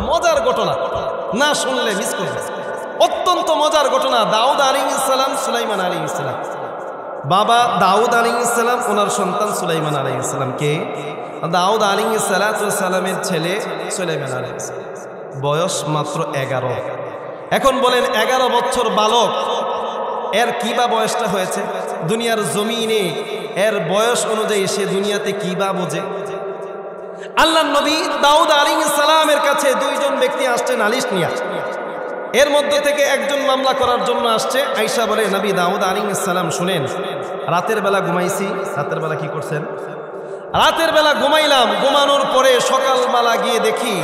মজার ঘটনা, না শুনলে মিস করবে। অত্যন্ত মজার ঘটনা। দাউদ আলাইহিস সালাম, সুলাইমান আলাইহিস সালাম। বাবা দাউদ আলাইহিস সালাম, ওনার সন্তান সুলাইমান আলাইহিস সালাম। কে? দাউদ আলাইহিস সালামের ছেলে সুলাইমান আলাইহিস সালাম। বয়স মাত্র 11। এখন বলেন 11 বছর বালক, এর কি বা বয়সটা হয়েছে দুনিয়ার জমিনে? এর বয়স অনুযায়ী সে দুনিয়াতে কি বা বোঝে? আল্লাহর নবী দাউদ আলাইহিস সালামের কাছে দুইজন ব্যক্তি আসছে নালিশ নিয়ে। এর মধ্যে থেকে একজন মামলা করার জন্য আসছে। আয়েশা বলে, নবী দাউদ আলাইহিস সালাম শুনেন, রাতের বেলা ঘুমাইছি। রাতের বেলা কি করছেন? রাতের বেলা ঘুমাইলাম। ঘুমানোর পরে সকালবেলা গিয়ে দেখি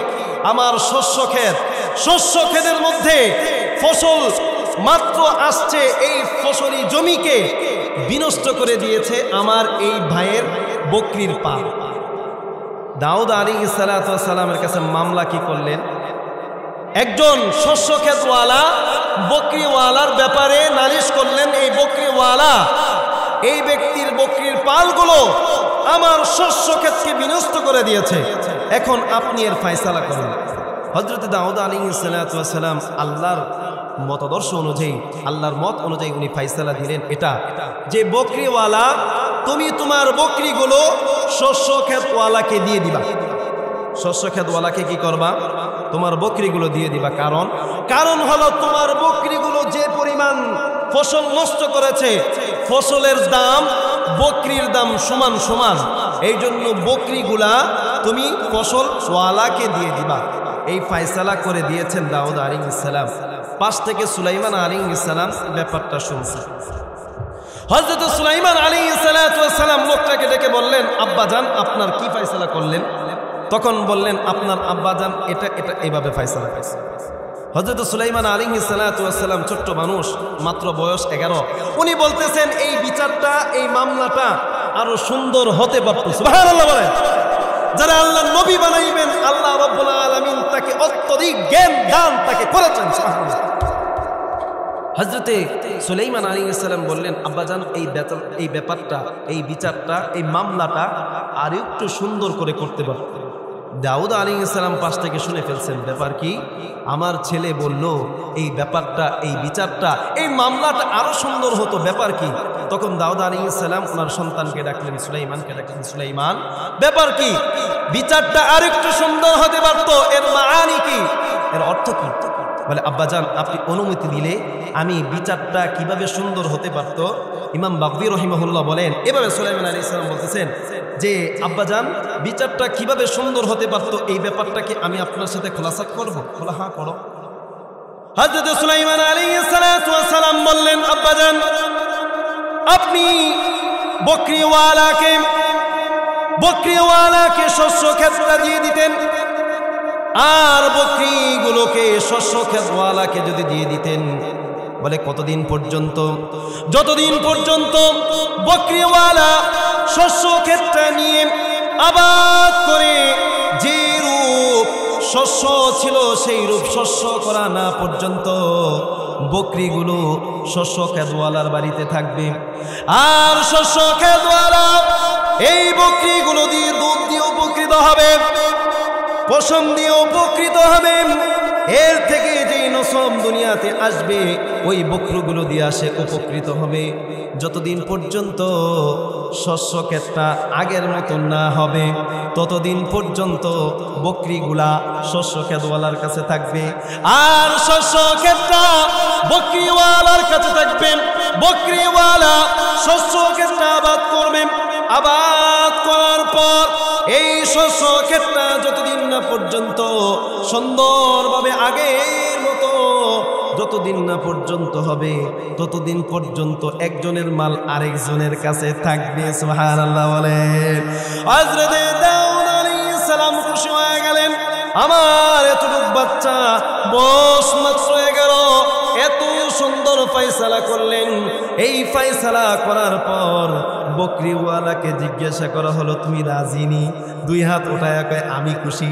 আমার শস্য ক্ষেতের মধ্যে ফসল মাত্র আসছে। এই ফসলি জমিকে বিনষ্ট করে দিয়েছে আমার এই ভাইয়ের বকরির পাল। দাউদ আলাইহিস সালামের কাছে মামলা কি করলেন? একজন শস্য ক্ষেতওয়ালা বকরিওয়ালার ব্যাপারে নালিশ করলেন। এই বকরিওয়ালা এই ব্যক্তির বকরির পালগুলো আমার শস্য ক্ষেতকে বিনষ্ট করে দিয়েছে। এখন আপনি এর ফয়সালা করুন। হযরত দাউদ আলাইহিস সালাম আল্লাহর মতাদর্শ অনুযায়ী, আল্লাহর মত অনুযায়ী উনি ফয়সালা দিলেন এটা, যে বকরিওয়ালা তুমি তোমার বকরিগুলো শস্য ক্ষেতওয়ালাকে দিয়ে দিবা। শস্য ক্ষেতওয়ালাকে কি করবা? তোমার বকরিগুলো দিয়ে দিবা। কারণ হলো তোমার বকরিগুলো যে পরিমাণ ফসল নষ্ট করেছে, ফসলের দাম বকরির দাম সমান সমান। এই জন্য বকরিগুলা তুমি ফসলওয়ালাকে দিয়ে দিবা। এই ফয়সালা করে দিয়েছেন দাউদ আলাইহিস সালাম। পাশ থেকে সুলাইমান আলাইহিস সালাম ব্যাপারটা শুনছেন। হযরত সুলাইমান আলাইহিস সালাম লোকটাকে ডেকে বললেন, আব্বাজান আপনার কি ফয়সালা করলেন? তখন বললেন, আপনার আব্বাজান এটা এইভাবে ফয়সালা করেছে। হযরত সুলাইমান আলাইহিস সালাম ছোট্ট মানুষ, মাত্র বয়স 11। উনি বলতেছেন এই বিচারটা, এই মামলাটা আরো সুন্দর হতে পারত। সুবহানাল্লাহ বলেন। যারা আল্লাহর নবী বানাইবেন, আল্লাহ রাব্বুল আলামিন তাকে অত্যধিক জ্ঞান দান তাকে করেছেন। সুবহানাল্লাহ। হযরতে সুলাইমান আলাইহিস সালাম বললেন, আব্বাজান এই ব্যাপারটা, এই বিচারটা, এই মামলাটা আর একটু সুন্দর করে করতে পারত। দাউদ আলাইহিস সালাম পাশ থেকে শুনে ফেলছেন, ব্যাপার কি? আমার ছেলে বলল এই ব্যাপারটা, এই বিচারটা, এই মামলাটা আরো সুন্দর হতো, ব্যাপার কি? তখন দাউদ আলাইহিস সালাম ওনার সন্তানকে ডাকলেন, সুলাইমানকে ডাকলেন, সুলাইমান ব্যাপার কি? বিচারটা আর একটু সুন্দর হতে পারত, এর মাআনি কি, এর অর্থ কি? বলে, আব্বাজান আপনি অনুমতি দিলে আমি বিচারটা কিভাবে সুন্দর হতে পারত। ইমাম বাগবী রহিমাহুল্লাহ বলেন, এভাবে সুলাইমান আলাইহিস সালাম বলতেছেন যে আব্বাজান বিচারটা কিভাবে সুন্দর হতে পারত, এই ব্যাপারটাকে আমি আপনার সাথে খোলাসা করব। বলে, হ্যাঁ করো। হযরত সুলাইমান আলাইহিস সালাম বললেন, আব্বাজান আপনি বকরিওয়ালাকে শস্য ক্ষেতটা দিয়ে দিতেন, আর বকরিগুলোকে শস্য ক্ষেতওয়ালাকে যদি দিয়ে দিতেন, বলে কতদিন পর্যন্ত? যতদিন পর্যন্ত বকরিওয়ালা শস্য ক্ষেতটা নিয়ে আবাদ করে যে রূপ শস্য ছিল সেই রূপ শস্য করা না পর্যন্ত বকরিগুলো শস্য ক্ষেতওয়ালার বাড়িতে থাকবে। আর শস্য ক্ষেতওয়ালা এই বকরিগুলো দিয়ে দুধ দিয়ে উপকৃত হবে, পশম দিয়ে উপকৃত হবে। এর থেকে যে নসব দুনিয়াতে আসবে ওই বকরগুলো দিয়ে আসে উপকৃত হবে। যতদিন পর্যন্ত শস্য ক্ষেতটা আগের মতো না হবে ততদিন পর্যন্ত বকরিগুলা শস্য ক্ষেতওয়ালার কাছে থাকবে, আর শস্য ক্ষেতটা বকরিওয়ালার কাছে থাকবে। বকরিওয়ালা শস্য ক্ষেতটা আবাদ করবে, আবাদ করার পর এই শস্য ক্ষেতটা যতদিন না পর্যন্ত সুন্দরভাবে আগের মতো যতদিন না পর্যন্ত হবে ততদিন পর্যন্ত একজনের মাল আরেকজনের কাছে থাকবে। সুবহানাল্লাহ বলেন। হযরত দাউদ আলাইহিস সালাম খুশি হয়ে গেলেন, আমার এতটুকু বাচ্চা বয়স মাত্র 11, এত সুন্দর ফয়সালা করলেন। এই ফয়সালা করার পর বকরিওয়ালাকে জিজ্ঞাসা করা হলো, তুমি রাজি নি? দুই হাত উঠায় কয় আমি খুশি।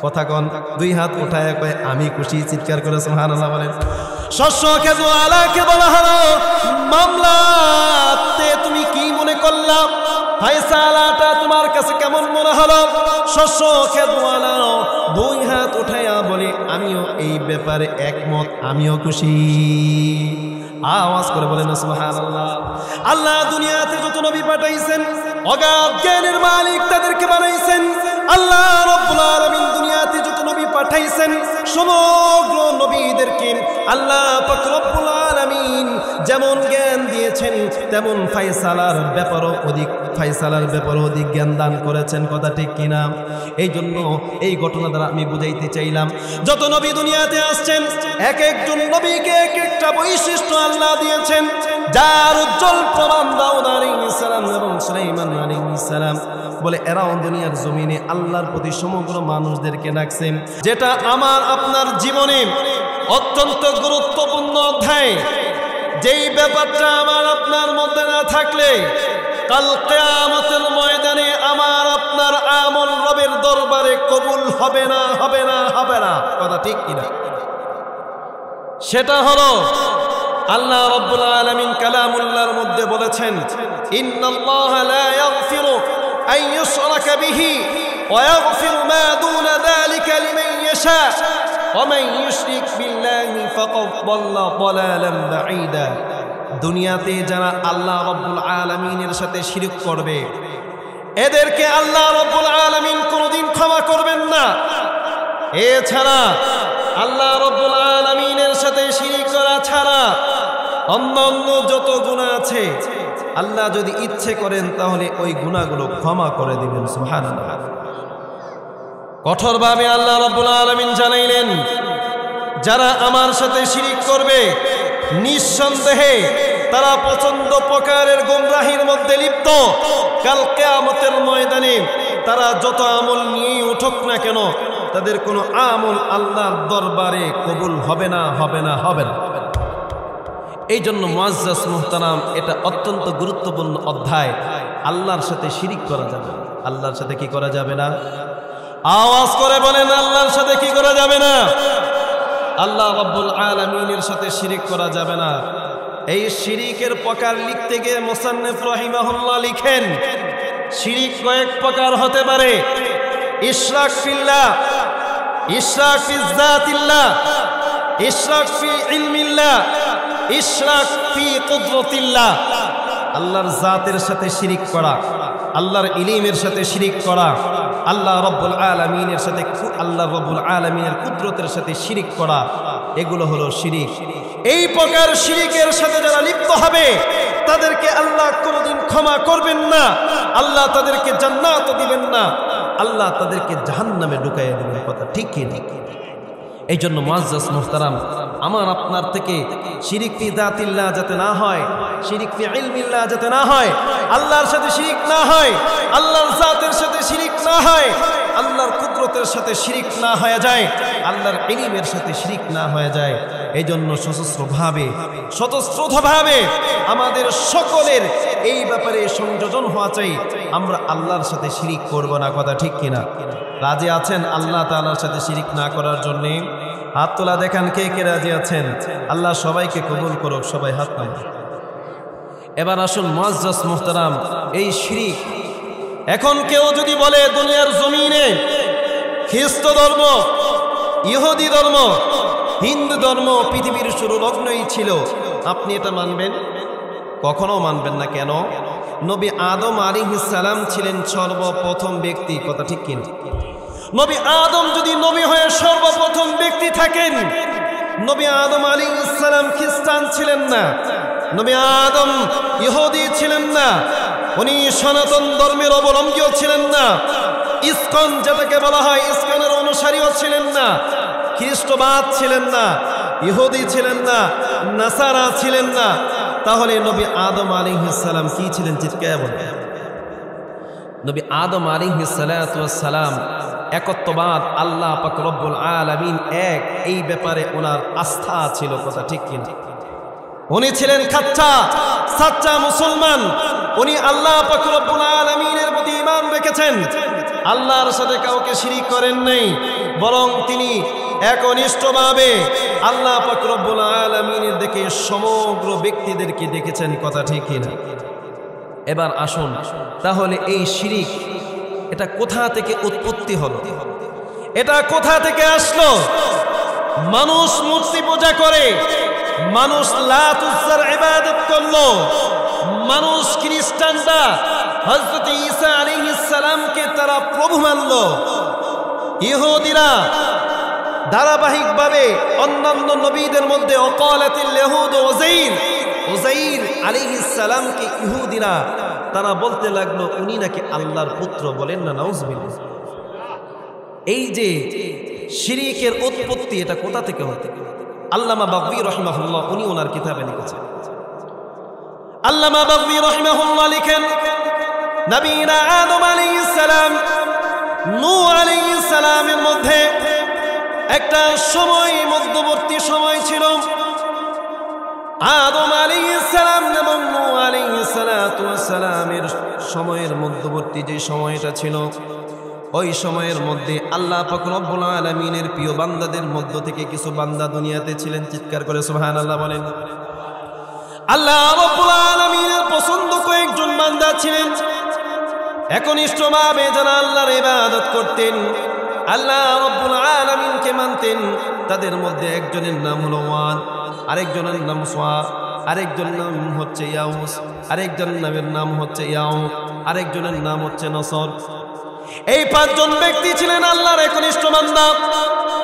কথা কন, দুই হাত উঠায় কয় আমি খুশি। চিৎকার করে সুবহানাল্লাহ বলেন। শস্য ক্ষেতওয়ালাকে বলা হলো, মামলাতে তুমি কি মনে করলা? ফায়সালাটা তোমার কাছে কেমন মনে হলো? শস্য ক্ষেতওয়ালা দুই হাত উঠাইয়া বলে আমিও এই ব্যাপারে একমত, আমিও খুশি। আওয়াজ করে বলেন সুবহানাল্লাহ। আল্লাহ দুনিয়াতে যত নবী পাঠাইছেন অগাধ জ্ঞানের মালিক তাদেরকে বানাইছেন। আল্লাহ রাব্বুল আলামিন দুনিয়াতে যত নবী পাঠাইছেন সমগ্র নবীদেরকে আল্লাহ পাক রব্বুল আলামিন যেমন জ্ঞান দিয়েছেন তেমন ফায়সালার ব্যাপারও অধিক জ্ঞান দান করেছেন। কথা ঠিক কিনা? এই জন্য এই ঘটনা দ্বারা আমি বুঝাইতে চাইলাম যত নবী দুনিয়াতে আসছেন এক একজন নবীকে এক একটা বৈশিষ্ট্য আল্লাহ দিয়েছেন, যার উজ্জ্বল প্রমাণ দাউদ আলাইহিস সালাম এবং সুলাইমান আলাইহিস সালাম। বলে এরাও দুনিয়ার জমিনে আল্লাহর প্রতি সমগ্র মানুষদেরকে ডাকছেন, যেটা আমার আপনার জীবনে অত্যন্ত গুরুত্বপূর্ণ অধ্যায়। যেই ব্যাপারটা আমার আপনার মধ্যে না থাকলে কাল কিয়ামতের ময়দানে আমার আপনার আমল রবের দরবারে কবুল হবে না, হবে না, হবে না। কথা ঠিক কিনা? সেটা হলো আল্লাহ রাব্বুল আলামিন কালামুল্লাহর মধ্যে বলেছেন, ইন্নাল্লাহা লা ইয়াগফিরু আন ইউশরাকা বিহি ওয়া ইয়াগফিরু মা দুনা যালিকা লিমান ইয়াশা ওয়া মান ইউশরিক বিল্লাহি ফাকাদ দাল্লা দালালান বাঈদা। দুনিয়াতে যারা আল্লাহ রাব্বুল আলামিনের সাথে শিরক করবে এদেরকে আল্লাহ রাব্বুল আলামিন কোনোদিন ক্ষমা করবেন না। এছাড়া আল্লাহ রাব্বুল আলামিনের সাথে শিরক করা ছাড়া অন্যান্য যত গুনাহ আছে আল্লাহ যদি ইচ্ছে করেন তাহলে ওই গুনাহগুলো ক্ষমা করে দিবেন। সুবহানাল্লাহ। কঠোরভাবে আল্লাহ রাব্বুল আলামিন জানাইলেন, যারা আমার সাথে শিরক করবে নিঃসন্দেহে তারা প্রচন্ড প্রকারের গুমরাহির মধ্যে লিপ্ত। কাল কিয়ামতের ময়দানে তারা যত আমল নিয়ে উঠুক না কেন তাদের কোনো আমল আল্লাহর দরবারে কবুল হবে না, হবে না, হবে না। এই জন্য মুআজ্জাজ মুহতারাম, এটা অত্যন্ত গুরুত্বপূর্ণ অধ্যায়। আল্লাহর সাথে শিরক করা যাবে না। আল্লাহর সাথে কি করা যাবে না? আওয়াজ করে বলেন, আল্লাহর সাথে কি করা যাবে না? আল্লাহ রাব্বুল আলামিনের সাথে শিরক করা যাবে না। এই শিরকের প্রকার লিখতে গিয়ে মুসান্নিফ রাহিমাহুল্লাহ লিখেন, শিরক কয়েক প্রকার হতে পারে। ইশরাক ফিল্লাহ, ইশরাক ফি যাতিল্লাহ, ইশরাক ফি ইলমিল্লাহ, ইশরাক ফি কুদরতিল্লাহ। আল্লাহর জাতের সাথে শিরক করা, আল্লাহর ইলমের সাথে শিরক করা, আল্লাহ রাব্বুল আলামিনের সাথে আল্লাহ রাব্বুল আলামিনের কুদরতের সাথে শিরক করা, এগুলো হলো শিরক। এই প্রকার শিরকের সাথে যারা লিপ্ত হবে তাদেরকে আল্লাহ কোনোদিন ক্ষমা করবেন না। আল্লাহ তাদেরকে জান্নাত দিবেন না, আল্লাহ তাদেরকে জাহান্নামে ঢুকাইয়া দিবেন। কথা ঠিক কি না? এই জন্য মুআজ্জাজ মুহতারাম, আমার আপনার থেকে শিরক ফি যাতিল্লাহ যাতে না হয়, শিরক ফি ইলমিল্লাহ যাতে না হয়, আল্লাহর সাথে শিরক না হয়, আল্লাহর জাতের সাথে শিরক না হয়, আল্লাহর কুদরতের সাথে শিরক না হয়ে যায়, আল্লাহর ইলমের সাথে শিরক না হয়ে যায়। এই জন্য স্বতঃস্ফূর্তভাবে আমাদের সকলের এই ব্যাপারে সংযোজন হওয়া চাই। আমরা আল্লাহর সাথে শিরক করব না। কথা ঠিক কিনা? রাজি আছেন আল্লাহ তাআলার সাথে শিরক না করার জন্য? হাত তোলা দেখান কে কে রাজি আছেন। আল্লাহ সবাইকে কবুল করুক। সবাই হাত নামান। এবার আসুন মুআজ্জাজ মুহতারাম, এই শিরক এখন কেউ যদি বলে দুনিয়ার জমিনে খ্রিস্ট ধর্ম, ইহুদি ধর্ম, হিন্দু ধর্ম পৃথিবীর শুরু লগ্নই ছিল, আপনি এটা মানবেন? কখনো মানবেন না। কেন? নবী আদম আলাইহিস সালাম ছিলেন সর্বপ্রথম ব্যক্তি। কথা ঠিক কিনা? নবী আদম যদি নবী হয়ে সর্বপ্রথম ব্যক্তি থাকেন, নবী আদম আলাইহিস সালাম খ্রিস্টান ছিলেন না, নবী আদম ইহুদি ছিলেন না, উনি সনাতন ধর্মের অবলম্বীও ছিলেন না, ইসকন যেটাকে বলা হয় ইসকনের অনুসারীও ছিলেন না, খ্রিস্টবাদ ছিলেন না, ইহুদি ছিলেন না, নাসারা ছিলেন না। তাহলে নবী আদম আলাইহিস সালাম কি ছিলেন? চিৎকার বলেন। নবী আদম আলাইহিস সালাম একত্ববাদ, আল্লাহ পাক রব্বুল আলামিন এক, এই ব্যাপারে ওনার আস্থা ছিল। কথা ঠিক কিনা? উনি ছিলেন সাচ্চা মুসলমান। উনি আল্লাহ পাক রব্বুল আলামিনের প্রতি ঈমান রেখেছেন, আল্লাহর সাথে কাউকে শিরক করেন নাই, বরং তিনি একনিষ্ঠভাবে আল্লাহ পাক রব্বুল আলামিনের দিকে সমগ্র ব্যক্তিদেরকে দেখেছেন। কথা ঠিক কিনা? এবার আসুন, তাহলে এই শিরিক এটা কোথা থেকে উৎপত্তি হলো, এটা কোথা থেকে আসলো? মানুষ মূর্তি পূজা করে, মানুষ লাত উজ্জার ইবাদত করলো, মানুষ খ্রিস্টানরা হযরত ঈসা আলাইহিস সালামকে তারা প্রভু মানল, ইহুদিরা ধারাবাহিকভাবে অন্যান্য নবীদের মধ্যে ওয়াকালাতিল ইহুদ উযাইর আলাইহিস সালামকে ইহুদিরা তারা বলতে লাগলো উনি নাকি আল্লাহর পুত্র, বলেন না নাউজুবিল্লাহ। এই যে শিরিকের উৎপত্তি এটা কোথা থেকে হতে? আল্লামা বাগভী রাহিমাহুল্লাহ উনি ওনার কিতাবে লিখেছেন। আল্লামা বাগভী রাহিমাহুল্লাহ লিখেন, নবীনা আদম আলাইহিস সালাম, নূহ আলাইহিস সালামের মধ্যে একটা সময়, মধ্যবর্তী সময় ছিল। আদম আলাইহিস সালাম এবং নূহ আলাইহিস সালামের সময়ের মধ্যবর্তী যে সময়টা ছিল, ওই সময়ের মধ্যে আল্লাহ পাক রব্বুল আলামিনের প্রিয় বান্দাদের মধ্য থেকে কিছু বান্দা দুনিয়াতে ছিলেন। চিৎকার করে সুবহানাল্লাহ বলেন। আল্লাহ রব্বুল আলামিনের পছন্দ কয়েকজন বান্দা ছিলেন, একনিষ্ঠভাবে যারা আল্লাহর ইবাদত করতেন, আল্লাহ রব্বুল আলামিনকে মানতেন। তাদের মধ্যে একজনের নাম হলো ওয়াদ, আরেকজনের নাম সুয়া, আরেকজনের নাম হচ্ছে ইয়াউস, আরেকজনের নামের নাম হচ্ছে ইয়াউক, আরেকজনের নাম হচ্ছে নসর। এই পাঁচজন ব্যক্তি ছিলেন আল্লাহর একনিষ্ঠ বান্দা।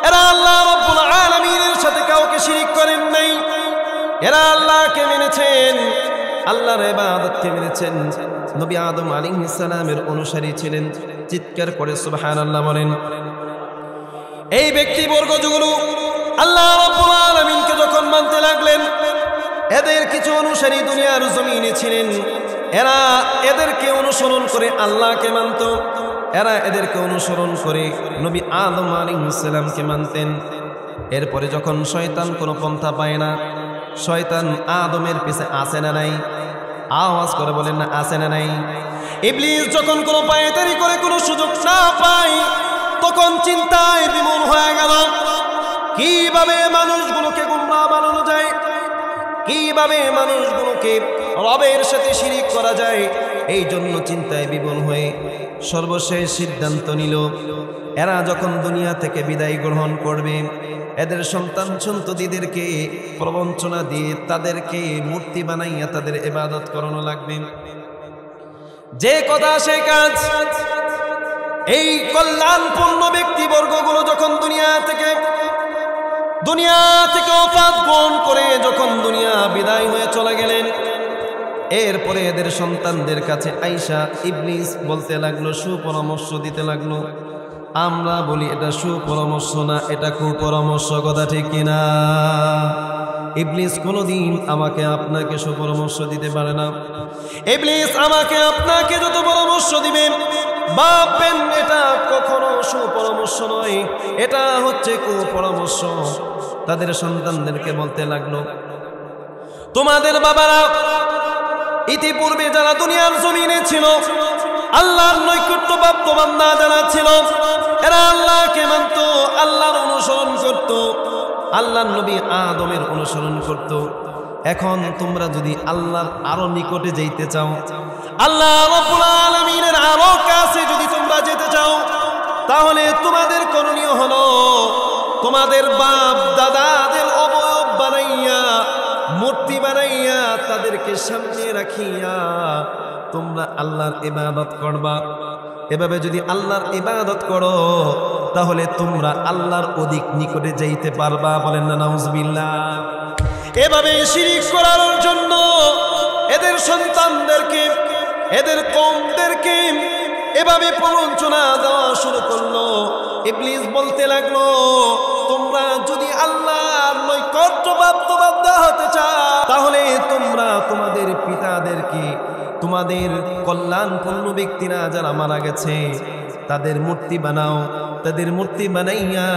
এরা আল্লাহ রব্বুল আলামিনের সাথে কাউকে শিরিক করেন নাই। এরা আল্লাহকে মেনেছেন, আল্লাহর ইবাদতকে মেনেছেন। নবী আদম আলাইহিস সালামের অনুসারী ছিলেন। চিৎকার করে সুবহানাল্লাহ বলেন। এই ব্যক্তিবর্গগুলো আল্লাহ রাব্বুল আলামিনকে যখন মানতে লাগলেন, এদের কিছু অনুসারী দুনিয়ার জমিনে ছিলেন। এরা এদেরকে অনুসরণ করে আল্লাহকে মানত, এরা এদেরকে অনুসরণ করে নবী আদম আলাইহিস সালামকে মানতেন। এরপরে যখন শয়তান কোনো পন্থা পায় না, শয়তান আদমের পিছে আসে না নাই? আওয়াজ করে বলেন না, আসে না নাই? ইবলিস যখন কোনো পায়তারি করে কোনো সুযোগ না পায়, তখন চিন্তায় বিমূঢ় হয়ে গেল, কিভাবে মানুষগুলোকে গুমরাহ বানানো যায়, কিভাবে মানুষগুলোকে রবের সাথে শিরিক করা যায়। এই জন্য চিন্তায় বিমূঢ় হয়ে সর্বশেষ সিদ্ধান্ত নিল, এরা যখন দুনিয়া থেকে বিদায় গ্রহণ করবে, এদের সন্তান সন্ততিদেরকে প্রবঞ্চনা দিয়ে তাদেরকে মূর্তি বানাইয়া তাদের ইবাদত করানো লাগবে। যে কথা সেই কাজ। এই কল্যাণপূর্ণ ব্যক্তিবর্গগুলো যখন দুনিয়া থেকে ওফাত গ্রহণ করে যখন দুনিয়া বিদায় হয়ে চলে গেলেন, এরপরে এদের সন্তানদের কাছে আইসা ইবলিস বলতে লাগলো, সুপরামর্শ দিতে লাগলো। আমরা বলি এটা সুপরামর্শ না, এটা কুপরামর্শ। কথা ঠিক কিনা? ইবলিস কোনোদিন আমাকে আপনাকে সুপরামর্শ দিতে পারে না। ইবলিস আমাকে আপনাকে যত পরামর্শ দিবে, ভাববেন এটা কখনো সুপরামর্শ নয়, এটা হচ্ছে কুপরামর্শ। তাদের সন্তানদেরকে বলতে লাগলো, তোমাদের বাবারা ইতিপূর্বে যারা দুনিয়ার জমিনে ছিল, আল্লাহর নৈকট্যপ্রাপ্ত বান্দা যারা ছিল, এরা আল্লাহকে মানত, আল্লাহর অনুসরণ করত, আল্লাহর নবী আদমের অনুসরণ করত। এখন তোমরা যদি আল্লাহর আরো নিকটে যেতে চাও, আল্লাহ রাব্বুল আলামিনের আরো কাছে যদি তোমরা যেতে চাও, তাহলে তোমাদের করণীয় হলো তোমাদের বাপ দাদাদের অবয়ব বানাইয়া, মূর্তি বানাইয়া, তাদেরকে সামনে রাখিয়া তোমরা আল্লাহর ইবাদত করবা। এভাবে যদি আল্লাহর ইবাদত করো, তাহলে তোমরা আল্লাহর অধিক নিকটে যাইতে পারবা। বলেন না নাউজুবিল্লাহ। এভাবে শিরিক করার জন্য এদের সন্তানদেরকে, এদের কওমদেরকে এভাবে প্রবঞ্চনা দেওয়া শুরু করলো। ইবলিস বলতে লাগলো, তোমরা যদি আল্লাহর নৈকট্যপ্রাপ্ত বান্দা হতে চাও, তাহলে তোমরা তোমাদের পিতাদেরকে, তোমাদের কল্যাণপূর্ণ ব্যক্তিরা যারা মারা গেছে, তাদের মূর্তি বানাও। তাদের মূর্তি বানাইয়া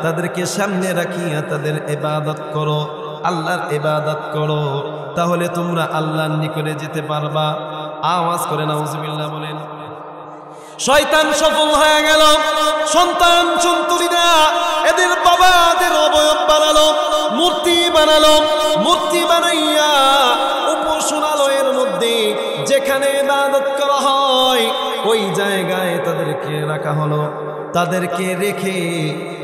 তাদেরকে সামনে রাখিয়া তাদের ইবাদত করো, আল্লাহর ইবাদত করো, তাহলে তোমরা আল্লাহর নিকটে যেতে পারবা। আওয়াজ করে নাউজুবিল্লাহ বলেন। শয়তান সফল হয়ে গেল। সন্তান সন্ততিরা এদের বাবাদের অবয়ব বানালো, মূর্তি বানালো। মূর্তি বানাইয়া উপাসনালয়ের মধ্যে যেখানে দেখা হলো তাদেরকে রেখে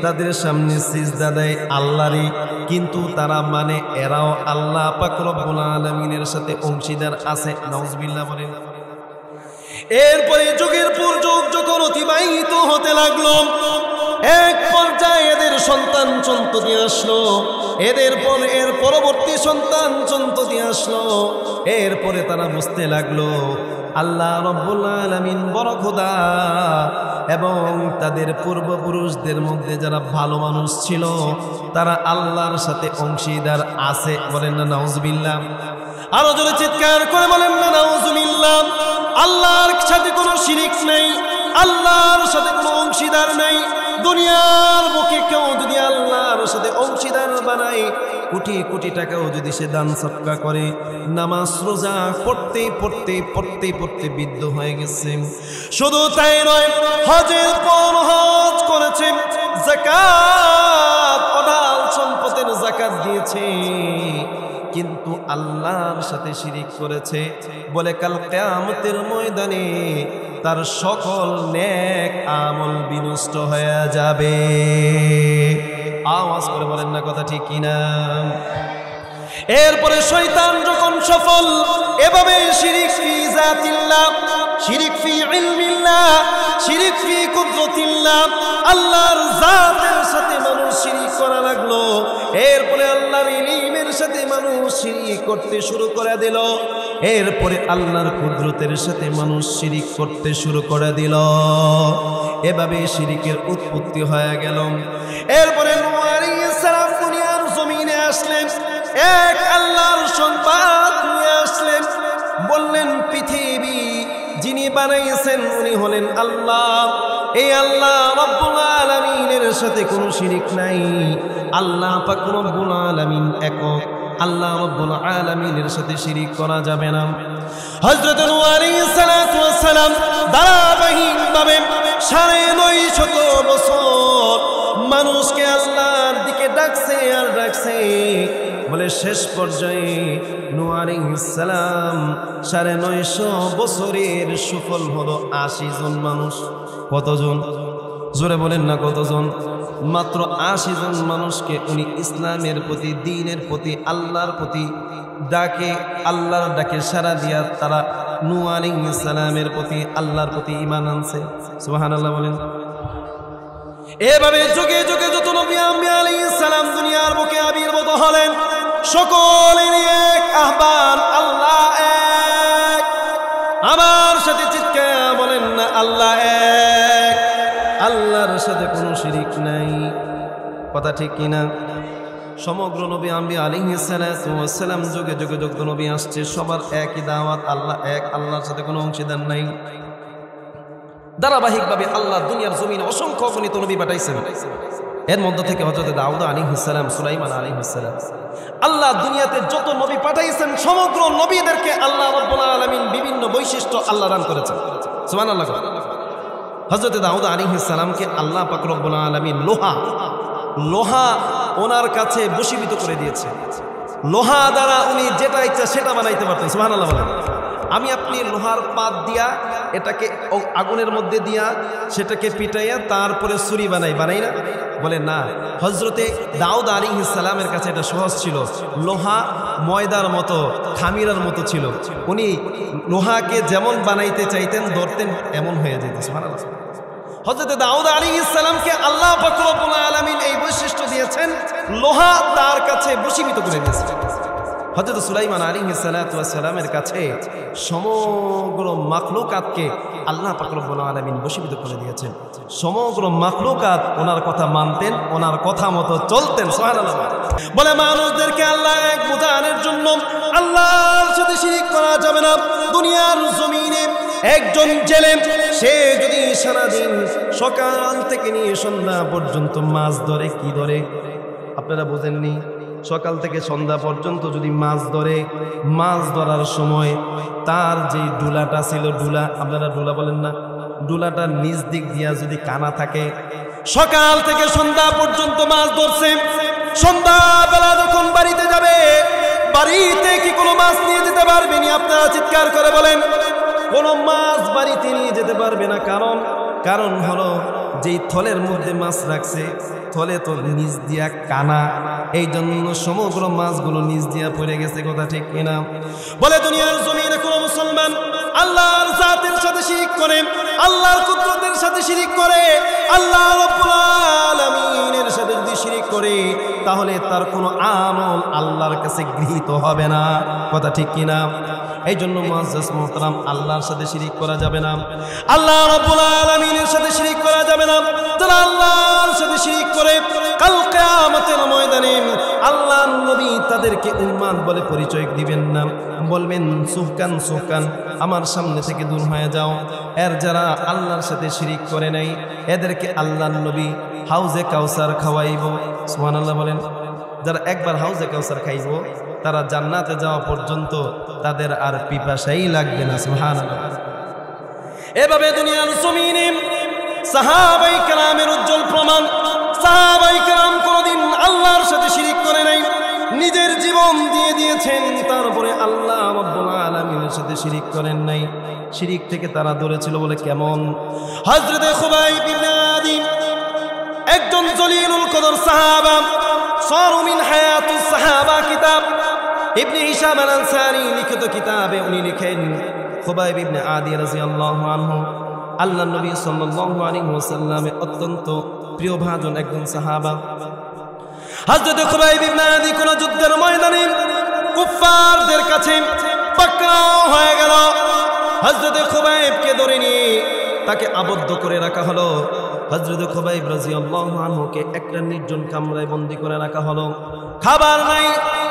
তাদের সামনে সিজদা দেয় আল্লাহরই, কিন্তু তারা মানে এরাও আল্লাহ পাক রব্বুল আলামিনের সাথে অংশীদার আছে। নাউজুবিল্লাহ বলেন। এরপরে যুগের পর যুগ যখন অতিবাহিত হতে লাগলো, এক পর্যায়ে এদের সন্তান সন্ততি আসলো, এর পরবর্তী সন্তান সন্ততি আসলো। এরপরে তারা বুঝতে লাগলো আল্লাহ রব্বুল আলামিন বড় খোদা, এবং তাদের পূর্বপুরুষদের মধ্যে যারা ভালো মানুষ ছিল তারা আল্লাহর সাথে অংশীদার আছে। বলেন না নাউজুবিল্লাহ। আরো জোরে চিৎকার করে বলেন না নাউজুবিল্লাহ। আল্লাহর সাথে কোনো শিরিক নেই, আল্লাহর সাথে কোনো অংশীদার নেই। দুনিয়ার বুকে কেউ যদি আল্লাহর সাথে অংশীদার বানায়, কোটি কোটি টাকাও যদি সে দান সদকা করে, নামাজ রোজা পড়তে পড়তে পড়তে পড়তে বিদ্ধ হয়ে গেছে। শুধু তাই নয়, হজের পর হজ করেছে, যাকাত অঢাল সম্পদের যাকাত দিয়েছে, কিন্তু আল্লাহর সাথে শিরিক করেছে বলে কাল কিয়ামতের ময়দানে তার সকল নেক আমল বিনষ্ট হয়ে যাবে। আওয়াজ করে বলেন না কথা ঠিক কিনা? এরপরে শয়তান যখন সফল, এভাবে শিরিক ফি জাতিল্লাহ, শিরিক ফি ইলমিল্লাহ, শিরিক ফি কুদরতিল্লাহ, আল্লাহর জাতের সাথে মানুষ শিরিক করা লাগলো। এরপরে আল্লাহর ইলমের সাথে মানুষ শিরিক করতে শুরু করে দিল। এরপরে আল্লাহর কুদরতের সাথে মানুষ শিরিক করতে শুরু করে দিল। এভাবে শিরিকের উৎপত্তি হয়ে গেল। এরপরে নূহ আলাইহিস সালাম দুনিয়ার জমিনে আসলেন, এক আল্লাহর সংবাদ নিয়ে আসলেন। বললেন পৃথিবী যিনি বানাইছেন উনি হলেন আল্লাহ। এই আল্লাহ রব্বুল আলামিনের সাথে কোনো শিরিক নাই। আল্লাহ পাক রব্বুল আলামিন একক। আল্লাহ রব্বুল আলামিনের সাথে শিরিক করা যাবে না। হযরত নূহ আলাইহিস সালাতু ওয়াস সালাম ধারাবাহিকভাবে ৯৫০ বছর মানুষকে আল্লাহর দিকে ডাকছে আর ডাকছে, বলে শেষ পর্যায়ে নূহ আলাইহিস সালাম ৯৫০ বছরের সুফল হলো ৮০ জন মানুষ। কতজন? জোরে বলেন না কতজন? মাত্র ৮০ জন মানুষকে উনি ইসলামের প্রতি, দ্বীনের প্রতি, আল্লাহর প্রতি ডাকে, আল্লাহর ডাকে সাড়া দিয়া তারা নূহ আলাইহিস সালামের প্রতি, আল্লাহর প্রতি ঈমান আনছে। সুবহানাল্লাহ বলেন। এভাবে যুগে যুগে যত নবী আম্বিয়া আলাইহিস সালাম দুনিয়ার বুকে আবির্ভূত হলেন, সকলের এক আহ্বান আল্লাহ এক। আমার সাথে চিৎকার বলেন না আল্লাহ এক। আল্লাহর সাথে কোনো শিরিক নাই। কথা ঠিক কিনা? সমগ্র নবী আম্বিয়া আলাইহিস সালাম যুগে যুগে যত নবী আসছে সবার একই দাওয়াত, আল্লাহ এক, আল্লাহর সাথে কোনো অংশীদার নাই। ধারাবাহিকভাবে আল্লাহ দুনিয়ার জমিনে অসংখ্য অগণিত নবী পাঠাইছেন। এর মধ্য থেকে হযরত দাউদ আলাইহিস সালাম, সুলাইমান আলাইহিস সালাম, আল্লাহ দুনিয়াতে যত নবী পাঠাইছেন সমগ্র নবীদেরকে আল্লাহ রাব্বুল আলামিন বিভিন্ন বৈশিষ্ট্য আল্লাহ দান করেছেন। সুবহানাল্লাহ। হযরত দাউদ আলাইহিস সালামকে আল্লাহ পাক রব্বুল আলামিন লোহা ওনার কাছে বশীভূত করে দিয়েছে। লোহা দ্বারা উনি যেটা ইচ্ছা সেটা বানাইতে পারতেন। সুবহানাল্লাহ বলেন। আমি আপনি লোহার পাত দিয়া এটাকে আগুনের মধ্যে দিয়া সেটাকে পিটাইয়া তারপরে ছুরি বানাই না? বলে না, হযরতে দাউদ আলাইহিস সালামের কাছে এটা সহজ ছিল। লোহা ময়দার মতো, খামিরার মতো ছিল। উনি লোহাকে যেমন বানাইতে চাইতেন, ধরতেন, এমন হয়ে যেত। সুবহানাল্লাহ। হযরত দাউদ আলাইহিস সালামকে আল্লাহ পাক রব্বুল আলামিন এই বৈশিষ্ট্য দিয়েছেন, লোহা তার কাছে বশীভূত করে দিয়েছেন। হযরত সুলাইমান আলাইহিস সালামের কাছে সমগ্র মাখলুকাতকে আল্লাহ পাক রব্বুল আলামিন বশীভূত করে দিয়েছেন। সমগ্র মাখলুকাত ওনার কথা মানতেন, ওনার কথা মতো চলতেন। সুবহানাল্লাহ। বলে মানুষদেরকে আল্লাহ এক বোঝানোর জন্য আল্লাহর সাথে শিরিক করা যাবে না। দুনিয়ার জমিনে একজন জেলে সে যদি সারাদিন সকাল থেকে নিয়ে সন্ধ্যা পর্যন্ত মাছ ধরে, কি ধরে আপনারা বোঝেননি? সকাল থেকে সন্ধ্যা পর্যন্ত যদি মাছ ধরে, মাছ ধরার সময় তার যে ডুলাটা ছিল, ডুলা, আপনারা ডুলা বলেন না, ডুলাটার নিচ দিক দিয়া যদি কানা থাকে, সকাল থেকে সন্ধ্যা পর্যন্ত মাছ ধরছে, সন্ধ্যাবেলা যখন বাড়িতে যাবে, বাড়িতে কি কোনো মাছ নিয়ে যেতে পারবেনি? আপনারা চিৎকার করে বলেন। কোনো মাছ বাড়িতে নিয়ে যেতে পারবে না। কারণ কারণ হলো যেই থলের মধ্যে মাছ রাখছে থলে তো নিচ দিয়া কানা, এই জন্য সমগ্র মাছগুলো নিচ দিয়া পড়ে গেছে। কথা ঠিক কিনা? বলে দুনিয়ার জমিনে কোন মুসলমান আল্লাহর জাতের সাথে শিরিক করে, আল্লাহর কুদরতের সাথে শিরিক করে, আল্লাহ রাব্বুল আলামিনের সাথে যদি শিরিক করে তাহলে তার কোনো আমল আল্লাহর কাছে গৃহীত হবে না। কথা ঠিক কিনা? এই জন্য মুআজ্জাজ মুহতারাম, আল্লাহর সাথে শিরিক করা যাবে না, আল্লাহ রাব্বুল আলামিনের সাথে শিরিক করা যাবে না। যারা আল্লাহর সাথে শিরিক করে কাল কিয়ামতের ময়দানে আল্লাহর নবী তাদেরকে উম্মাদ বলে পরিচয় দিবেন না, বলবেন সুহকান সুহকান, আমার সামনে থেকে দূর হয়ে যাও। এর যারা আল্লাহর সাথে শিরিক করে নাই এদেরকে আল্লাহর নবী হাউজে কাউসার খাওয়াইব। সুবহানাল্লাহ বলেন। যারা একবার হাউজে কাউসার খাইব তারা জান্নাতে যাওয়া পর্যন্ত তাদের আর পিপাসাই লাগবে না। সুবহানাল্লাহ। এভাবে দুনিয়ার জমিনে সাহাবায়ে কেরামের উজ্জ্বল প্রমাণ, সাহাবায়ে কেরাম কোনদিন আল্লাহর সাথে শিরিক করে নাই, নিজের জীবন দিয়ে দিয়েছেন, তারপরে আল্লাহ রাব্বুল আলামিনের সাথে শিরিক করেন নাই। শিরিক থেকে তারা দূরে ছিল বলে কেমন? হযরতে খুবাইব ইবনে আদি একজন জলিলুল কদর সাহাবা, সারু মিন হায়াতুস সাহাবা কিতাব ইবনে হিশাম আল আনসারী লিখিত কিতাবে উনি লিখেন খুবাইব ইবনে আদি রাদিয়াল্লাহু আনহু আল্লাহর নবী সাল্লাল্লাহু আলাইহি ওয়াসাল্লামের অত্যন্ত প্রিয়ভাজন একজন সাহাবা। হযরত খুবাইব ইবনে আদি কোন যুদ্ধের ময়দানে কুফফারদের কাছে পাকড়াও হয়ে গেল। হযরত খুবাইবকে ধরে নিয়ে তাকে আবদ্ধ করে রাখা হলো। হযরত খুবাইব রাদিয়াল্লাহু আনহুকে একটা নির্জন কামরায় বন্দী করে রাখা হলো। খাবার নাই,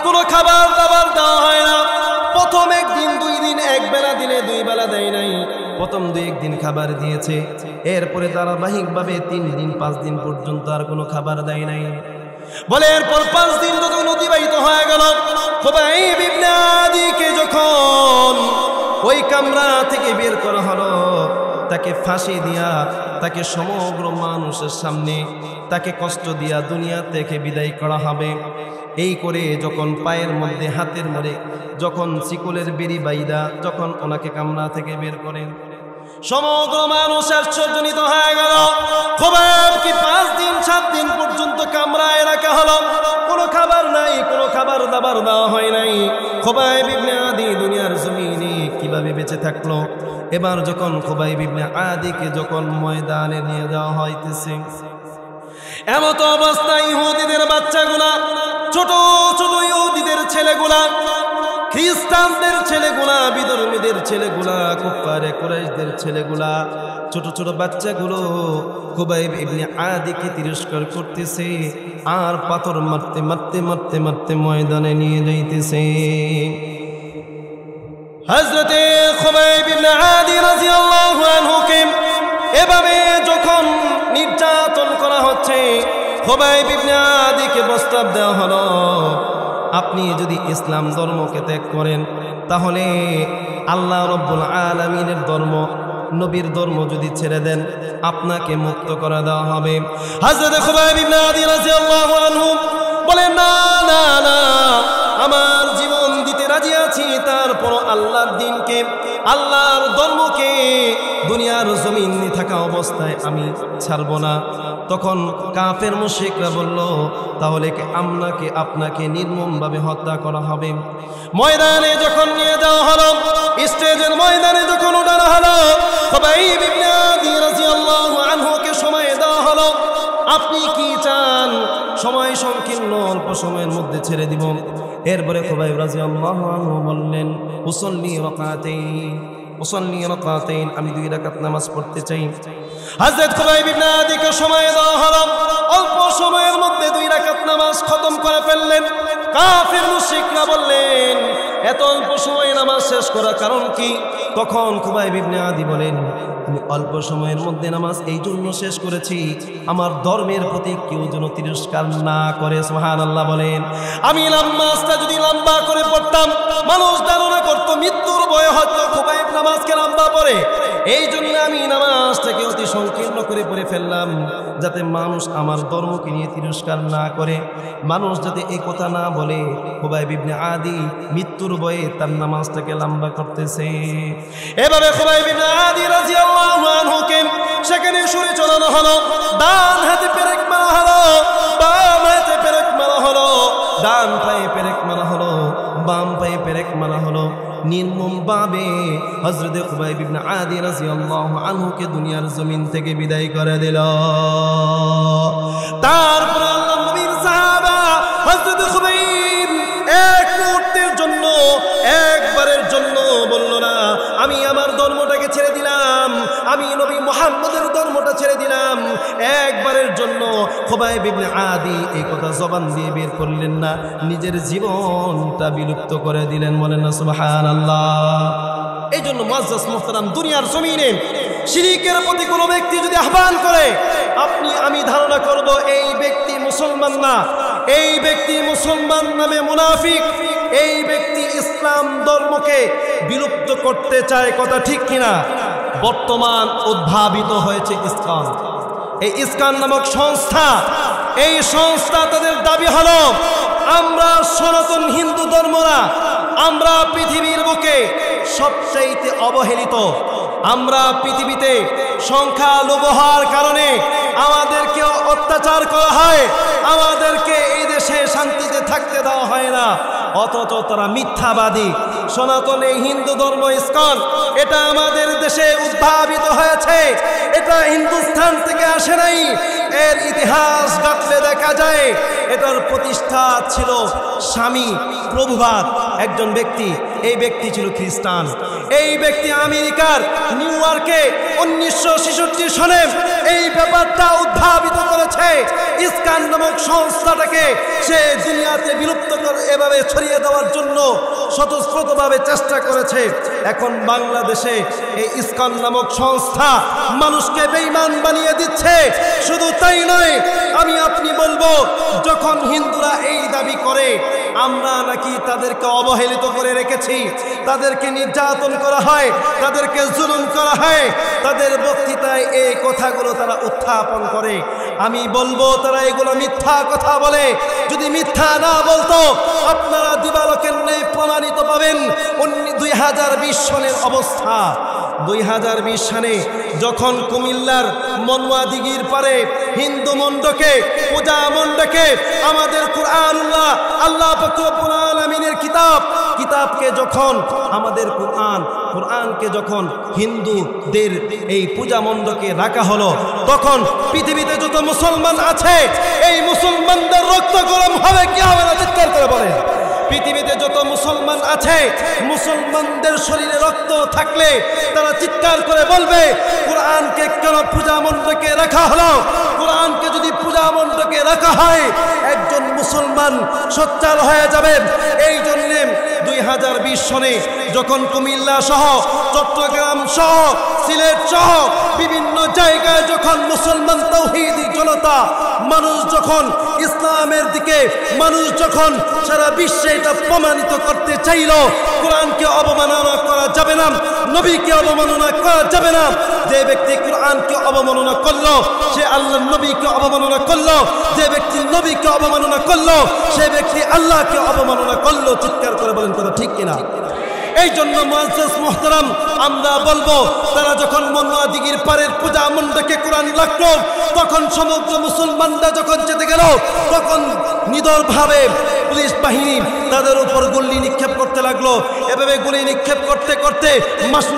কোনো খাবার দাবার দেওয়া হয় না। প্রথম একদিন, দুই দিন, এক বেলা দিনে দুই বেলা দেয় নাই। প্রথম দুই একদিন খাবার দিয়েছে, এরপরে ধারাবাহিকভাবে 3 দিন 5 দিন পর্যন্ত আর কোনো খাবার দেয় নাই। বলে এরপর 5 দিন যখন অতিবাহিত হয়ে গেল, খুবাইব ইবনে আদিকে যখন ওই কামরা থেকে বের করা হলো, তাকে ফাঁসি দিয়া, তাকে সমগ্র মানুষের সামনে তাকে কষ্ট দিয়া দুনিয়া থেকে বিদায় করা হবে। এই করে যখন পায়ের মধ্যে হাতের মধ্যে যখন শিকলের বেরি বাইদা যখন ওনাকে কামরা থেকে বের করেন, সমগ্র মানুষ আশ্চর্যজনিত হয়ে গেল। খুবাইবকে 5 দিন 7 দিন পর্যন্ত কামরায় রাখা হলো, কোনো খাবার নাই, কোনো খাবার দাবার দেওয়া হয় নাই। খুবাইব ইবনে আদি দুনিয়ার জমিনে কিভাবে বেঁচে থাকলো? এবার যখন খুবাইব ইবনে আদিকে যখন ময়দানে নিয়ে যাওয়া হইতেছে, এমত অবস্থায় ইহুদিদের বাচ্চাগুলা, ছোট ছোট ইহুদিদের ছেলেগুলা, খ্রিস্টানদের ছেলেগুলা, বিধর্মীদের ছেলেগুলা, কুফারে কুরাইশদের ছেলেগুলা, ছোট ছোট বাচ্চাগুলো খুবাইব ইবনে আদিকে তিরস্কার করতেছে আর পাথর মারতে মারতে মারতে মারতে ময়দানে নিয়ে যাইতেছে। হযরতে খুবাইব ইবনে আদি রাদিয়াল্লাহু আনহুকে এভাবে যখন নির্যাতন করা হচ্ছে, খুবাইব ইবনে আদিকে প্রস্তাব দেওয়া হলো, আপনি যদি ইসলাম ধর্মকে ত্যাগ করেন তাহলে আল্লাহ রাব্বুল আলামিনের ধর্ম, নবীর ধর্ম যদি ছেড়ে দেন আপনাকে মুক্ত করে দেওয়া হবে। হযরত খুবাইব ইবনে আদি রাদিয়াল্লাহু আনহু বলেন, না না না, আমার জীবন দিতে রাজি আছি, তারপর আল্লাহর দ্বীনকে, আল্লাহর ধর্মকে দুনিয়ার জমিনে থাকা অবস্থায় আমি ছাড়ব না। তখন কাফের মুশরিকরা বলল, তাহলে কি আপনাকে নির্মমভাবে হত্যা করা হবে। ময়দানে যখন নিয়ে যাওয়া হলো, স্টেজের ময়দানে যখন ওঠানো হলো, খুবাইব ইবনে আদি রাদিয়াল্লাহু আনহুকে সময় দেওয়া হলো, আপনি কি চান? সময় সংকীর্ণ, অল্প সময়ের মধ্যে ছেড়ে দিব। এরপরে খুবাইব রাদিয়াল্লাহু আনহু বললেন, উসাল্লি রাকাতাইন, আমি 2 রাকাত নামাজ পড়তে চাই। হযরত খুবাইব ইবনে আদিকে সময় দেওয়া হলো, অল্প সময়ের মধ্যে 2 রাকাত নামাজ খতম করে ফেললেন। কাফির মুশরিকরা বললেন, এত অল্প সময়ে নামাজ শেষ করার কারণ কি? তখন খুবাইব ইবনে আদি বলেন, আমি অল্প সময়ের মধ্যে নামাজ এই জন্য শেষ করেছি, আমার ধর্মের প্রতি কেউ যেন তিরস্কার না করে। সুবহানাল্লাহ বলেন। আমি নামাজটা যদি লম্বা করে পড়তাম, মানুষ ধারণা করতো মৃত্যুর ভয়ে হয়তো খুবাইব নামাজকে লম্বা পড়ে, এই জন্য আমি নামাজটাকে অতি সংকীর্ণ করে পড়ে ফেললাম, যাতে মানুষ আমার ধর্মকে নিয়ে তিরস্কার না করে, মানুষ যাতে এই কথা না বলে খুবাইব ইবনে আদি মৃত্যুর ভয়ে তার নামাজটাকে লম্বা করতেছে। এভাবে খুবাইব ইবনে আদি রাদিয়াল্লাহু আনহুকে সেখানে ছুরি চালানো হলো, ডান হাতে পেরেক মারা হলো, বাম হাতে পেরেক মারা হলো, ডান পায়ে পেরেক মারা হলো, বাম পায়ে পেরেক মারা হলো। নির্মমভাবে হযরত খুবাইব ইবনে আদি রাদিয়াল্লাহু আনহুকে দুনিয়ার জমিন থেকে বিদায় করে দিল। তারপর আল্লাহর নবীর সাহাবা হযরত খুবাইব এক মুহূর্তের জন্য, একবারের জন্য বলল না আমি আমার ধর্মটাকে ছেড়ে দিলাম, আমি নবী মুহাম্মদের ধর্মটা ছেড়ে দিলাম। একবারের জন্য খুবাইব ইবনে আদি এই কথা জবান দিয়ে বের করলেন না, নিজের জীবনটা বিলুপ্ত করে দিলেন। বলেন না সুবহানাল্লাহ। এই জন্য মুআজ্জাজ মুহতারাম, দুনিয়ার জমিনে শিরকের প্রতি কোনো ব্যক্তি যদি আহ্বান করে, আপনি আমি ধারণা করব এই ব্যক্তি মুসলমান না, এই ব্যক্তি মুসলমান নামে মুনাফিক, এই ব্যক্তি ইসলাম ধর্মকে বিলুপ্ত করতে চায়। কথা ঠিক কিনা? বর্তমান উদ্ভাবিত হয়েছে ইসকান, এই ইসকান নামক সংস্থা। এই সংস্থা তাদের দাবি হলো আমরা সনাতন হিন্দু ধর্মরা, আমরা পৃথিবীর বুকে সবচাইতে অবহেলিত, আমরা পৃথিবীতে সংখ্যালঘু হওয়ার কারণে আমাদেরকে অত্যাচার করা হয়, আমাদেরকে এই দেশে শান্তিতে থাকতে দেওয়া হয় না। অথচ তারা মিথ্যাবাদী। সনাতন এই হিন্দু ধর্ম ইসকন, এটা আমাদের দেশে উদ্ভাবিত হয়েছে, এটা হিন্দুস্থান থেকে আসে নাই। এর ইতিহাস ঘাটলে দেখা যায় এটার প্রতিষ্ঠা ছিল স্বামী প্রভুপাদ, একজন ব্যক্তি। এই ব্যক্তি ছিল খ্রিস্টান। এই ব্যক্তি আমেরিকার নিউ ইয়র্কে 1966 সনে এই ব্যাপারটা উদ্ভাবিত করেছে। ইসকন নামক সংস্থাটাকে সে দুনিয়াতে বিলুপ্ত করে এভাবে ছড়িয়ে দেওয়ার জন্য স্বতঃস্ফূর্তভাবে চেষ্টা করেছে। এখন বাংলাদেশে এই ইসকন নামক সংস্থা মানুষকে বেঈমান বানিয়ে দিচ্ছে। শুধু তাই নয়, আমি আপনি বলবো, যখন হিন্দুরা এই দাবি করে আমরা নাকি তাদেরকে অবহেলিত করে রেখেছি, তাদেরকে নির্যাতন করা হয়, তাদেরকে জুলুম করা হয়, তাদের বক্তৃতায় এই কথাগুলো তারা উত্থাপন করে, আমি বলবো তারা এগুলো মিথ্যা কথা বলে। যদি মিথ্যা না বলতো আপনারা দিবালোকের ন্যায় প্রমাণিত পাবেন 2020 সনের অবস্থা। 2020 সালে যখন কুমিল্লার মনুয়া দিঘির পারে হিন্দু মণ্ডকে, পূজা মণ্ডকে আমাদের কুরআনুল্লাহ, আল্লাহ পাক রব্বুল আলামিনের কিতাবকে যখন আমাদের কোরআনকে যখন হিন্দুদের এই পূজা মণ্ডকে রাখা হলো, তখন পৃথিবীতে যত মুসলমান আছে এই মুসলমানদের রক্ত গরম হবে কি হবে না? চিৎকার করে বলেন। পৃথিবীতে যত মুসলমান আছে, মুসলমানদের শরীরে রক্ত থাকলে তারা চিৎকার করে বলবে কোরআনকে কেন পূজা মণ্ডপে রাখা হলো? কোরআনকে যদি পূজা মণ্ডপে রাখা হয় একজন মুসলমান সোচ্চার হয়ে যাবে। এই জন্য 2020 সনে যখন কুমিল্লা সহ, চট্টগ্রাম সহ, সিলেট সহ বিভিন্ন জায়গায় যখন মুসলমান তাওহীদি জনতা, মানুষ যখন ইসলামের দিকে, মানুষ যখন সারা বিশ্বে এটা প্রমাণিত করতে চাইল কোরআনকে অবমাননা করা যাবে না, নবীকে অবমাননা করা যাবে না। যে ব্যক্তি কোরআনকে অবমাননা করলো সে আল্লাহর নবীকে অবমাননা করলো, যে ব্যক্তি নবীকে অবমাননা করলো সে ব্যক্তি আল্লাহকে অবমাননা করলো। চিৎকার করে বলেন কথা ঠিক কিনা? এই জন্য মুআজ্জাজ মুহতারাম, আমরা বলবো তারা যখন মনুয়া দিঘির পারের পূজা মণ্ডপে কোরআন রাখলো, তখন সমগ্র মুসলমানরা যখন যেতে গেল, তখন নিদরভাবে পুলিশ বাহিনী তাদের উপর গুলি নিক্ষেপ করতে লাগলো। এভাবে গুলি নিক্ষেপ করতে করতে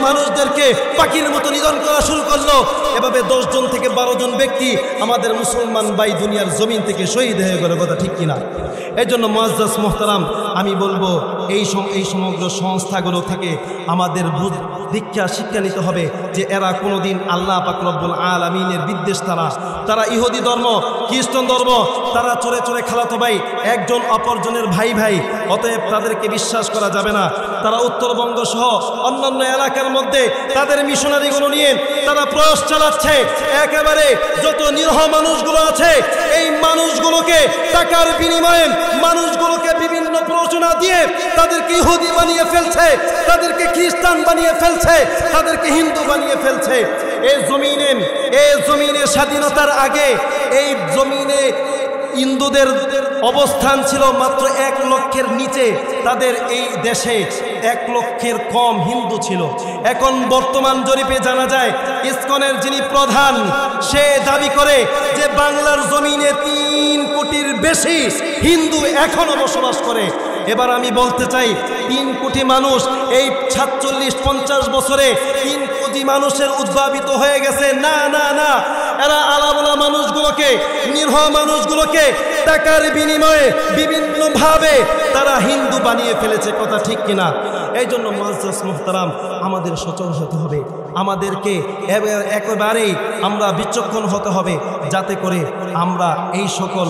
মানুষদেরকে পাখির মতো নিধন করা শুরু করলো। এভাবে 10 জন থেকে 12 জন ব্যক্তি আমাদের মুসলমান ভাই দুনিয়ার জমিন থেকে শহীদ হয়ে গেল। কথা ঠিক কিনা? এই জন্য মুআজ্জাজ মুহতারাম, আমি বলবো এই সমগ্র সংস্থাগুলো থেকে আমাদের শিক্ষা নিতে হবে যে এরা কোনোদিন আল্লাহ পাক রব্বুল আলামিনের বিদ্বেষ, তারা ইহুদি ধর্ম, খ্রিস্টান ধর্ম, তারা চোরে চোরে খালাতো ভাই, একজন অপরজনের ভাই। অতএব তাদেরকে বিশ্বাস করা যাবে না। তারা উত্তরবঙ্গ সহ অন্যান্য এলাকার মধ্যে তাদের মিশনারিগুলো নিয়ে তারা প্রয়াস চালাচ্ছে। একেবারে যত নিরহ মানুষগুলো আছে এই মানুষগুলোকে টাকার বিনিময়ে মানুষগুলোকে বিভিন্ন প্ররোচনা দিয়ে তাদেরকে ইহুদি বানিয়ে ফেলছে, তাদেরকে খ্রিস্টান বানিয়ে ফেলছে, তাদেরকে হিন্দু বানিয়ে ফেলছে। এই জমিনে স্বাধীনতার আগে এই জমিনে হিন্দুদের অবস্থান ছিল মাত্র 1 লক্ষের নিচে। তাদের এই দেশে 1 লক্ষের কম হিন্দু ছিল। এখন বর্তমান জরিপে জানা যায় ইসকনের যিনি প্রধান, সে দাবি করে যে বাংলার জমিনে 3 কোটির বেশি হিন্দু এখনো বসবাস করে। এবার আমি বলতে চাই, 3 কোটি মানুষ এই 47-50 বছরে 3 কোটি মানুষের উদ্ভাবিত হয়ে গেছে? না না না, এরা আলাদা মানুষগুলোকে, নিরহ মানুষগুলোকে টাকার বিনিময়ে বিভিন্নভাবে তারা হিন্দু বানিয়ে ফেলেছে। কথা ঠিক কিনা? এই জন্য মুআজ্জাজ মুহতারাম, আমাদের সচল হতে হবে, আমাদেরকে একেবারেই আমরা বিচক্ষণ হতে হবে, যাতে করে আমরা এই সকল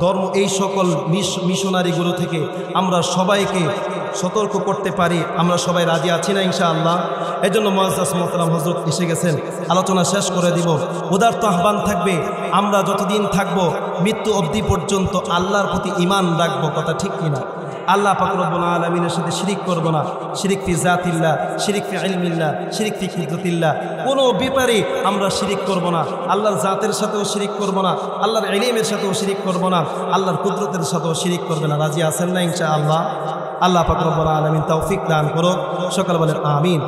ধর্ম, এই সকল মিশনারিগুলো থেকে আমরা সবাইকে সতর্ক করতে পারি। আমরা সবাই রাজি আছি না ইনশাআল্লাহ? এই জন্য মুআজ্জাজ মুহতারাম হযরত এসে গেছেন, আলোচনা শেষ করে দিব। উদারত আহ্বান থাকবে, আমরা যতদিন থাকব মৃত্যু অবধি পর্যন্ত আল্লাহর প্রতি ঈমান রাখবো। কথা ঠিক কিনা? আল্লাহ পাক রব্বুল আলামিনের সাথে শিরিক করব না। শিরিক ফি জাতিল্লাহ, শিরিক ফি ইলমিল্লাহ, শিরিক ফি কুদরতিল্লাহ, কোনো ব্যাপারে আমরা শিরিক করব না। আল্লাহর জাতের সাথেও শিরিক করব না, আল্লাহর ইলমের সাথেও শিরিক করব না, আল্লাহর কুদরতের সাথেও শিরিক করবে না। রাজি আছেন না ইনশাআল্লাহ? আল্লাহ পাক রব্বুল আলামিন তৌফিক দান করুক। সকল বলেন আমিন।